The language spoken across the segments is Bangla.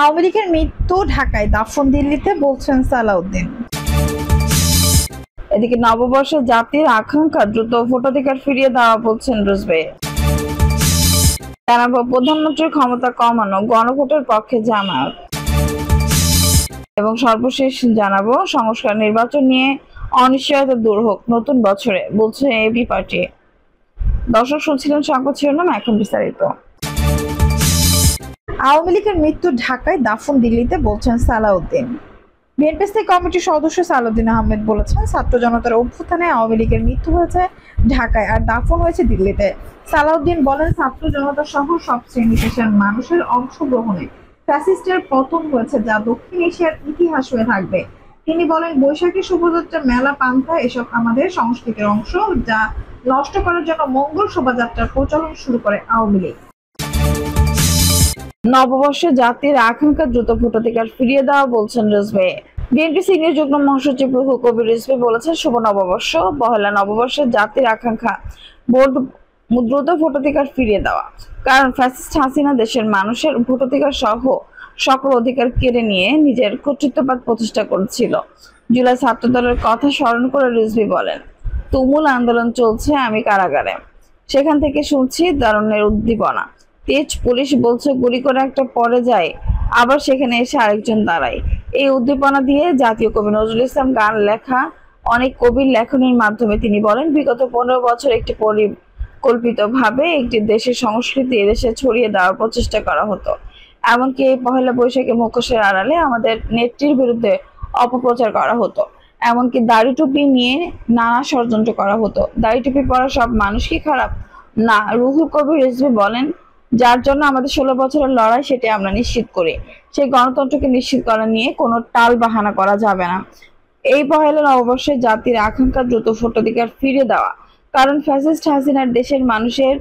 আওয়ামী লীগের মৃত্যু ঢাকায়, দাফন দিল্লিতে, বলছেন সালাউদ্দিন। এদিকে নববর্ষে জাতির আকাঙ্ক্ষা দ্রুত ভোটাধিকার ফিরিয়ে দেওয়া, বলছেন রুজবে। জানাবো প্রধানমন্ত্রীর ক্ষমতা কমানো, গণভোটের পক্ষে জামায়াত। এবং সর্বশেষ জানাবো সংস্কার নির্বাচন নিয়ে অনিশ্চয়তা দূর হোক নতুন বছরে, বলছে এবি পার্টি। দর্শক শুনছিলেন সংবাদ শিরোনাম, এখন বিস্তারিত। আওয়ামী লীগের মৃত্যু ঢাকায়, দাফন দিল্লিতে, বলছেন সালাউদ্দিন। বিএনপি স্থায়ী কমিটির সদস্য সালাউদ্দিন আহমেদ বলেছেন, ছাত্র জনতার অভ্যুত্থানে আওয়ামী লীগের মৃত্যু হয়েছে ঢাকায় আর দাফন হয়েছে দিল্লিতে। সালাউদ্দিন বলেন, ছাত্র জনতা সহ সব শ্রেণী পেশার মানুষের অংশগ্রহণে ফ্যাসিস্টের পতন হয়েছে, যা দক্ষিণ এশিয়ার ইতিহাস হয়ে থাকবে। তিনি বলেন, বৈশাখী শোভাযাত্রা, মেলা, পান্থা এসব আমাদের সংস্কৃতির অংশ, যা নষ্ট করার জন্য মঙ্গল শোভাযাত্রার প্রচলন শুরু করে আওয়ামী লীগ। নববর্ষে জাতির আকাঙ্ক্ষা দ্রুত ভোটাধিকার ফিরিয়ে দেওয়া, বলছেন রিজভী। বিএনপি সিনিয়র যুগ্ম মহাসচিব রুহুল কবির রিজভী বলেছেন, শুভ নববর্ষ। পহেলা নববর্ষে জাতির আকাঙ্ক্ষা দ্রুত ভোটাধিকার ফিরিয়ে দেওয়া, কারণ ফ্যাসিস্ট হাসিনা দেশের মানুষের ভোটাধিকার সহ সকল অধিকার কেড়ে নিয়ে নিজের কর্তৃত্ববাদ প্রতিষ্ঠা করেছিল। জুলাই ছাত্র দলের কথা স্মরণ করে রিজভী বলেন, তুমুল আন্দোলন চলছে, আমি কারাগারে, সেখান থেকে শুনছি দারুণের উদ্দীপনা। তেজ পুলিশ বলছে গুলি করে একটা পরে যায়, আবার সেখানে এসে আরেকজন দাঁড়ায়। এই উদ্দীপনা দিয়ে জাতীয় কবি নজরুল ইসলাম গান লেখা, অনেক কবির লেখনীর মাধ্যমে তিনি বলেন, বিগত 15 বছর একটি পরিকল্পিতভাবে একটি দেশের সংস্কৃতি এদেশে ছড়িয়ে দেওয়ার প্রচেষ্টা করা হতো। এমনকি এই পহেলা বৈশাখে মুখোশের আড়ালে আমাদের নেত্রীর বিরুদ্ধে অপপ্রচার করা হতো। এমনকি দাড়ি টুপি নিয়ে নানা ষড়যন্ত্র করা হতো। দাড়ি টুপি পরা সব মানুষ কি খারাপ? না। রুহুল কবির রিজভী বলেন, যার জন্য আমাদের 16 বছরের লড়াই, সেটি আমরা নিশ্চিত করি। সেই গণতন্ত্রকে নিশ্চিত করা নিয়ে কোনো টাল বাহানা করা যাবে না। এই পহেলা নববর্ষে জাতির আকাঙ্ক্ষা দ্রুত ভোটাধিকার ফিরে দেওয়া, কারণ ফ্যাসিস্ট হাসিনার দেশের মানুষের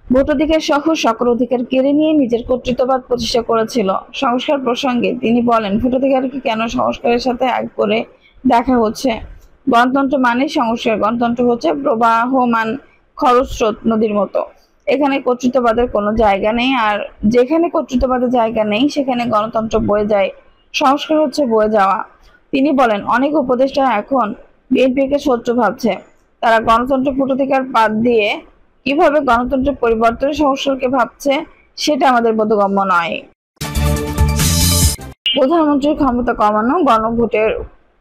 ভোটাধিকার সহ সকল অধিকার কেড়ে নিয়ে নিজের কর্তৃত্ববাদ প্রতিষ্ঠা করেছিল। সংস্কার প্রসঙ্গে তিনি বলেন, ভোটাধিকারকে কেন সংস্কারের সাথে এক করে দেখা হচ্ছে? গণতন্ত্র মানে সংস্কার। গণতন্ত্র হচ্ছে প্রবাহমান খরস্রোত নদীর মতো। এখানে কর্তৃত্ববাদের কোনো জায়গা নেই, আর যেখানে কর্তৃত্ববাদের জায়গা নেই সেখানে গণতন্ত্র বয়ে যায়। সংস্কার হচ্ছে বয়ে যাওয়া। তিনি বলেন, অনেক উপদেষ্টা এখন বিএনপিকে শত্রু ভাবছে। তারা গণতন্ত্র ভোটাধিকার বাদ দিয়ে কিভাবে গণতন্ত্রের পরিবর্তনের সংস্কারকে ভাবছে, সেটা আমাদের বোধগম্য নয়। প্রধানমন্ত্রীর ক্ষমতা কমানো, গণভোটের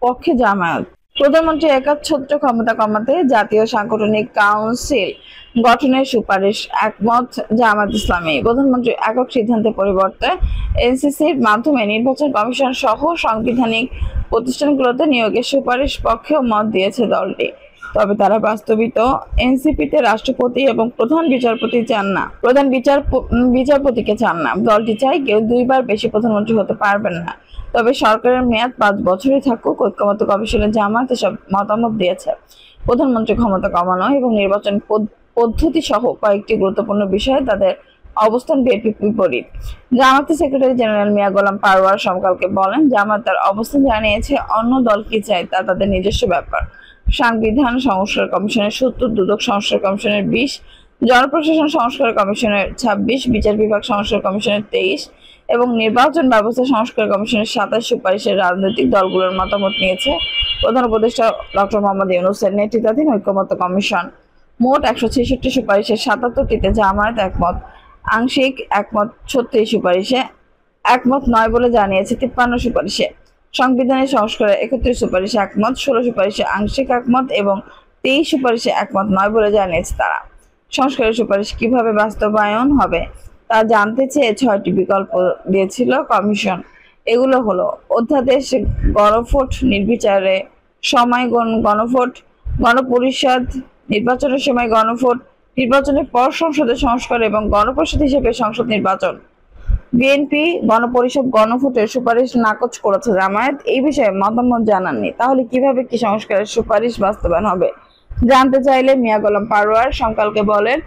পক্ষে জামায়াত। প্রধানমন্ত্রী একাচ্ছত্র ক্ষমতা কমাতে জাতীয় সাংগঠনিক কাউন্সিল গঠনের সুপারিশ একমত জামায়াত ইসলামী। প্রধানমন্ত্রী একক সিদ্ধান্তের পরিবর্তে এনসিসির মাধ্যমে নির্বাচন কমিশন সহ সাংবিধানিক প্রতিষ্ঠানগুলোতে নিয়োগের সুপারিশ পক্ষেও মত দিয়েছে দলটি। তবে তারা বাস্তবিত এনসিপিতে রাষ্ট্রপতি এবং প্রধান বিচারপতিকে চান না। দলটি চায় কেউ 2 বার বেশি প্রধানমন্ত্রী হতে পারবেন না। তবে সরকারের মেয়াদ 5 বছরই থাকুক, ঐক্যমত্য কমিশনের জামায়াত এসব মতামত দিয়েছে। প্রধানমন্ত্রী ক্ষমতা কমানো এবং নির্বাচন পদ্ধতি সহ কয়েকটি গুরুত্বপূর্ণ বিষয়ে তাদের অবস্থান বিএনপির বিপরীত। জামায়াতের সেক্রেটারি জেনারেল মিয়া গোলাম পারওয়ার সমকালকে বলেন, জামায়াত তার অবস্থান জানিয়েছে, অন্য দল কি চায় তা তাদের নিজস্ব ব্যাপার। সংবিধান সংস্কার কমিশনের 70, দুদক সংস্কার কমিশনের 20, জনপ্রশাসন সংস্কার কমিশনের 26, বিচার বিভাগ সংস্কার কমিশনের 23 এবং নির্বাচন ব্যবস্থা সংস্কার কমিশনের 27 সুপারিশের রাজনৈতিক দলগুলোর মতামত নিয়েছে প্রধান উপদেষ্টা ডক্টর মোহাম্মদ ইউনূসের নেতৃত্বাধীন ঐক্যমত্য কমিশন। মোট 166 সুপারিশের 77টিতে জামায়াত একমত, আংশিক একমত 36 সুপারিশে, একমত নয় বলে জানিয়েছে 53 সুপারিশে। সংবিধানের সংস্কারের 31 সুপারিশে একমত, 16 সুপারিশে আংশিক একমত এবং 23 সুপারিশে একমত নয় বলে জানিয়েছে তারা। সংস্কারের সুপারিশ কিভাবে বাস্তবায়ন হবে তা জানতে চেয়ে 6টি বিকল্প দিয়েছিল কমিশন। এগুলো হলো: অধ্যাদেশ, গণভোট, নির্বিচারে সময় গণভোট, গণপরিষদ, নির্বাচনের সময় গণভোট, নির্বাচনের পর সংসদের সংস্কার এবং গণপরিষদ হিসেবে সংসদ নির্বাচন। বিএনপি গণপরিষদ গণভোটের সুপারিশ নাকচ করেছে। জামায়াত এই বিষয়ে মতামত জানাননি। তাহলে কিভাবে কি সংস্কারের সুপারিশ বাস্তবায়ন হবে জানতে চাইলে মিয়া গোলাম পারওয়ার সমকালকে বলেন,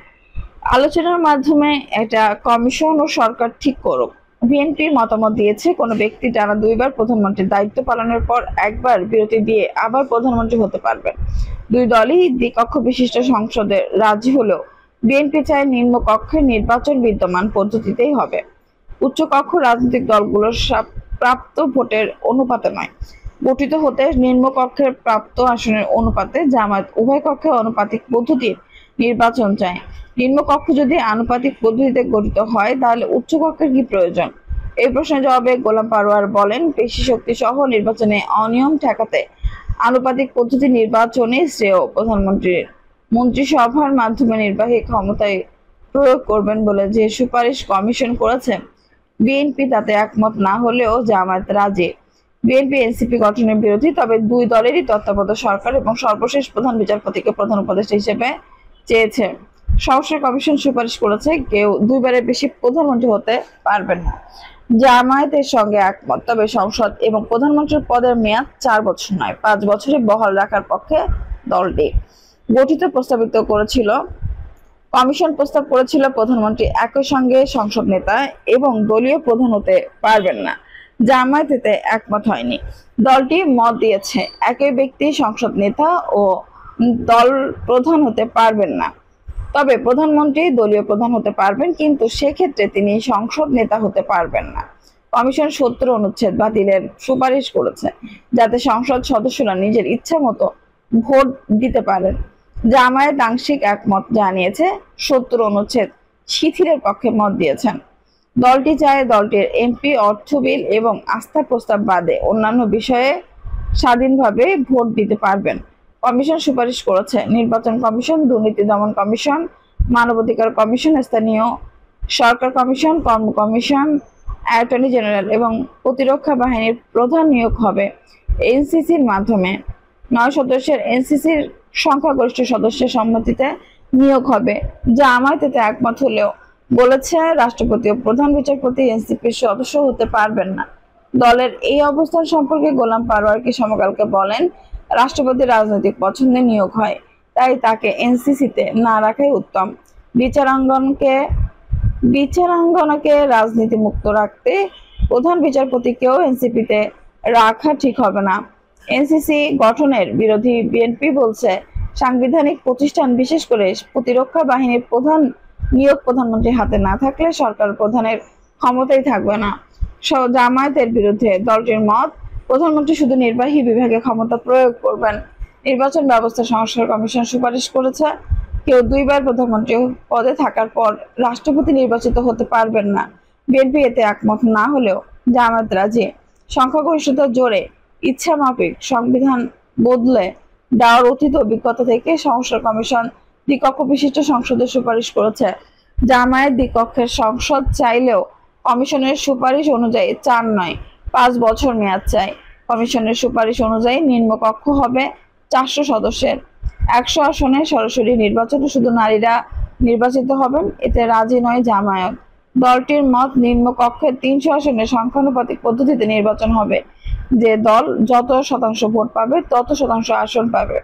আলোচনার মাধ্যমে এটা কমিশন ও সরকার ঠিক করুক। বিএনপি মতামত দিয়েছে, কোনো ব্যক্তি টানা 2 বার প্রধানমন্ত্রীর দায়িত্ব পালনের পর একবার বিরতি দিয়ে আবার প্রধানমন্ত্রী হতে পারবেন। 2 দলই দ্বিকক্ষ বিশিষ্ট সংসদে রাজি হলেও বিএনপি চায় নিম্নকক্ষের নির্বাচন বিদ্যমান পদ্ধতিতেই হবে। উচ্চকক্ষ রাজনৈতিক দলগুলোর প্রাপ্ত ভোটের অনুপাতে নয়, গঠিত হতে নিম্নকক্ষের প্রাপ্ত আসনের অনুপাতে। জামায়াত উভয় কক্ষে আনুপাতিক পদ্ধতির নির্বাচন চায়। নিম্নকক্ষ যদি আনুপাতিক পদ্ধতিতে গঠিত হয় তাহলে উচ্চকক্ষের কি প্রয়োজন? এই প্রশ্নের জবাবে গোলাম পারোয়ার বলেন, পেশি শক্তি সহ নির্বাচনে অনিয়ম ঠেকাতে আনুপাতিক পদ্ধতি নির্বাচনে শ্রেয়। প্রধানমন্ত্রীর মন্ত্রিসভার মাধ্যমে নির্বাহী ক্ষমতায় প্রয়োগ করবেন বলে যে সুপারিশ কমিশন করেছে, বিএনপি তাতে একমত না হলেও জামায়াত রাজি। বিএনপি এনসিপি গঠনের বিরোধী, তবে দুই দলেরই তত্ত্বাবধায়ক সরকার এবং সর্বশেষ প্রধান বিচারপতিকে প্রধান উপদেষ্টা হিসেবে চেয়েছে। সংস্কার কমিশন সুপারিশ করেছে কেউ দুইবারের বেশি প্রধানমন্ত্রী হতে পারবেন না। জামায়াতের সঙ্গে একমত, তবে সংসদ এবং প্রধানমন্ত্রীর পদের মেয়াদ 4 বছর নয় 5 বছরে বহাল রাখার পক্ষে দলটি। গঠিত প্রস্তাবিত করেছিল কমিশন প্রস্তাব করেছিল প্রধানমন্ত্রী একই সঙ্গে সংসদ নেতা এবং দলীয় প্রধান হতে পারবেন না। জামায়াত এতে একমত হয়নি। দলটি মত দিয়েছে একই ব্যক্তি সংসদ নেতা ও দল প্রধান হতে পারবেন না, তবে প্রধানমন্ত্রী দলীয় প্রধান হতে পারবেন, কিন্তু সেক্ষেত্রে তিনি সংসদ নেতা হতে পারবেন না। কমিশন 70 অনুচ্ছেদ বাতিলের সুপারিশ করেছে, যাতে সংসদ সদস্যরা নিজের ইচ্ছা মতো ভোট দিতে পারেন। জামায়াত আংশিক একমত জানিয়েছে, 70 অনুচ্ছেদ শিথিলের পক্ষে মত দিয়েছেন। দলটি চায় দলটির এমপি অর্থ বিল এবং আস্থা প্রস্তাব বাদে অন্যান্য বিষয়ে স্বাধীনভাবে ভোট দিতে পারবেন। কমিশন সুপারিশ করেছে নির্বাচন কমিশন, দুর্নীতি দমন কমিশন, মানবাধিকার কমিশন, স্থানীয় সরকার কমিশন, কর্ম কমিশন, অ্যাটর্নি জেনারেল এবং প্রতিরক্ষা বাহিনীর প্রধান নিয়োগ হবে এনসিসির মাধ্যমে। 9 সদস্যের এনসিসির সংখ্যাগরিষ্ঠ সদস্যের সম্মতিতে নিয়োগ হবে। জামায়াত এতে একমত হলেও বলেছে রাষ্ট্রপতি ও প্রধান বিচারপতি এনসিপির সদস্য হতে পারবেন না। দলের এই অবস্থান সম্পর্কে গোলাম পারোয়ারকে সমকালকে বলেন, রাষ্ট্রপতি রাজনৈতিক পছন্দে নিয়োগ হয়, তাই তাকে এনসিসিতে না রাখাই উত্তম। বিচারাঙ্গনাকে রাজনীতি মুক্ত রাখতে প্রধান বিচারপতিকেও এনসিপিতে রাখা ঠিক হবে না। এনসিসি গঠনের বিরোধী বিএনপি বলছে, সাংবিধানিক প্রতিষ্ঠান বিশেষ করে প্রতিরক্ষা বাহিনীর প্রধান নিয়োগ প্রধানমন্ত্রীর হাতে না থাকলে সরকার প্রধানের ক্ষমতাই থাকবে না। জামায়াতের বিরুদ্ধে দলটির মত, প্রধানমন্ত্রী শুধু নির্বাহী বিভাগে ক্ষমতা প্রয়োগ করবেন। নির্বাচন ব্যবস্থা সংস্কার কমিশন সুপারিশ করেছে, কেউ দুইবার প্রধানমন্ত্রী পদে থাকার পর রাষ্ট্রপতি নির্বাচিত হতে পারবেন না। বিএনপি এতে একমত না হলেও জামায়াত রাজি। সংখ্যাগরিষ্ঠতার জোরে ইচ্ছা মাফিক সংবিধান বদলে দেওয়ার অতীত অভিজ্ঞতা থেকে সংস্কার কমিশন দ্বিকক্ষ বিশিষ্ট সংসদের সুপারিশ করেছে। জামায়াত দ্বিকক্ষের সংসদ চাইলেও কমিশনের সুপারিশ অনুযায়ী 4 নয় 5 বছর মেয়াদ চায়। কমিশনের সুপারিশ অনুযায়ী নিম্নকক্ষ হবে 400 সদস্যের। 100 আসনে সরাসরি নির্বাচনে শুধু নারীরা নির্বাচিত হবেন, এতে রাজি নয় জামায়াত। দলটির মত, নিম্নকক্ষে 300 আসনে সংখ্যানুপাতিক পদ্ধতিতে নির্বাচন হবে। যে দল যত শতাংশ ভোট পাবে তত শতাংশ আসন পাবে।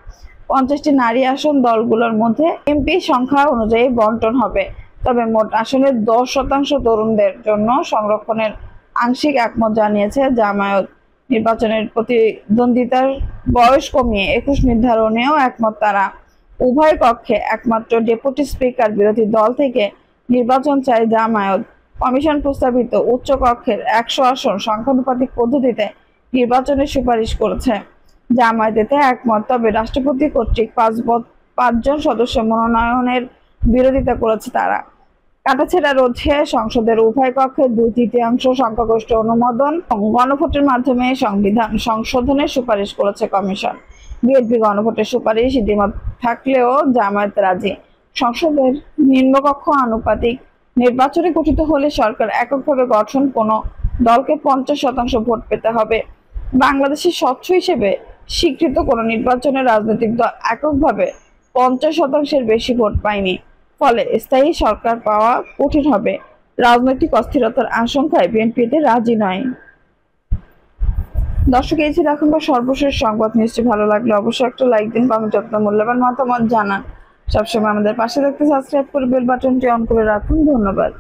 50টি নারী আসন দলগুলোর মধ্যে এমপি সংখ্যা অনুযায়ী বন্টন হবে, তবে মোট আসনের 10% তরুণদের জন্য সংরক্ষণের আংশিক একমত জানিয়েছে জামায়াত। নির্বাচনের প্রতিদ্বন্দ্বিতার বয়স কমিয়ে 21 নির্ধারণেও একমত তারা। উভয় কক্ষে একমাত্র ডেপুটি স্পিকার বিরোধী দল থেকে নির্বাচন চায় জামায়াত। কমিশন প্রস্তাবিত উচ্চ কক্ষের 100 আসন সংখ্যানুপাতিক পদ্ধতিতে নির্বাচনের সুপারিশ করেছে। জামায়াত এতে একমত, তবে রাষ্ট্রপতি কর্তৃক 5 জন সদস্য মনোনয়নের বিরোধিতা করেছে তারা। কাটাছেঁড়া রোধে সংসদের উভয় কক্ষে 2/3 সংখ্যাগরিষ্ঠ অনুমোদন গণভোটের মাধ্যমে সংবিধান সংশোধনের সুপারিশ করেছে কমিশন। বিএনপি গণভোটের সুপারিশ দ্বিমত থাকলেও জামায়াত রাজি। সংসদের নিম্নকক্ষ আনুপাতিক নির্বাচনে গঠিত হলে সরকার এককভাবে গঠন, কোনো দলকে 50% ভোট পেতে হবে। বাংলাদেশের স্বচ্ছ হিসেবে স্বীকৃত কোনো নির্বাচনে রাজনৈতিক দল এককভাবে 50%-এর বেশি ভোট পায়নি, ফলে স্থায়ী সরকার পাওয়া কঠিন হবে। রাজনৈতিক অস্থিরতার আশঙ্কায় বিএনপি এতে রাজি নয়। দর্শক, এই ছিল এখনকার সর্বশেষ সংবাদ। নিশ্চয়ই ভালো লাগলে অবশ্যই একটা লাইক দিন, কমেন্ট আপনার মূল্যবান মতামত জানান। সবসময় আমাদের পাশে থাকতে সাবস্ক্রাইব করে বেল বাটনটি অন করে রাখুন। ধন্যবাদ।